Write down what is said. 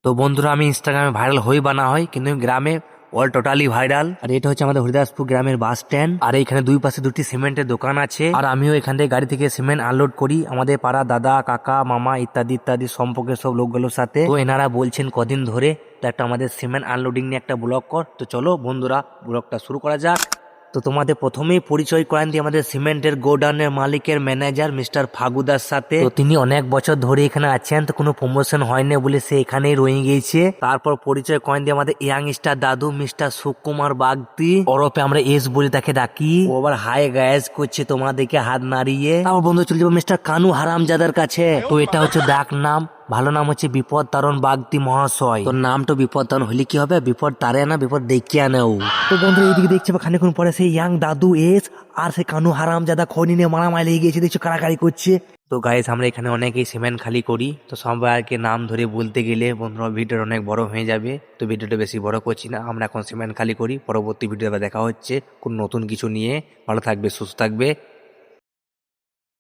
তো বন্ধুরা, আমি ইনস্টাগ্রামে ভাইরাল হই বা না হয়, কিন্তু গ্রামে অল টোটালি ভাইরাল। আর এটা হচ্ছে আমাদের হরিদাসপুর গ্রামের বাস স্ট্যান্ড। আর এইখানে দুই পাশে দুটি সিমেন্টের দোকান আছে। আর আমিও এখান থেকে গাড়ি থেকে সিমেন্ট আনলোড করি আমাদের পাড়া দাদা, কাকা, মামা ইত্যাদি ইত্যাদি সম্পর্কের সব লোকগুলোর সাথে। তো এনারা বলছেন কদিন ধরে তো একটা আমাদের সিমেন্ট আনলোডিং নিয়ে একটা ব্লগ কর। তো চলো বন্ধুরা, ব্লগটা শুরু করা যাক। তো তোমাদের প্রথমেই পরিচয় করান দিই আমাদের সিমেন্টের গোডাউনের মালিকের ম্যানেজার মিস্টার ফাগুদার সাথে। তো তিনি অনেক বছর ধরে এখানে আছেন, তো কোনো প্রমোশন হয়নি বলে সে এখানেই রয়ে গিয়েছে। তারপর পরিচয় করেন দিই আমাদের ইয়াং স্টার দাদু মিস্টার সুকুমার বাগদি, ওরফে আমরা এস বলে তাকে ডাকি। ও আবার হাই গায়েস করছে তোমাদেরকে হাত নাড়িয়ে। তারপর বন্ধু চলে যাবো মিস্টার কানু হারামজাদার কাছে। তো এটা হচ্ছে ডাক নাম, ভালো নাম হচ্ছে বিপদ তারণ বাগদি মহাশয়। তোর নাম তো বিপদ তারণ হলে কি হবে, বিপদ তারে না, বিপদ দেখিয়ে আনেও। তো বন্ধু এইদিকে দেখছে খানিক্ষণ পরে সেই ইয়াং দাদু এস আর সে কানু হারামজাদা খনি নিয়ে মারামারি লেগে গিয়েছে, দেখছো কারাকারি করছে। তো গাইস, আমরা এখানে অনেকেই সিমেন্ট খালি করি, তো সবাই আর কি নাম ধরে বলতে গেলে বন্ধুরা ভিডিওটা অনেক বড় হয়ে যাবে। তো ভিডিওটা বেশি বড় করছি না, আমরা এখন সিমেন্ট খালি করি। পরবর্তী ভিডিও দেখা হচ্ছে কোন নতুন কিছু নিয়ে। ভালো থাকবে, সুস্থ থাকবে।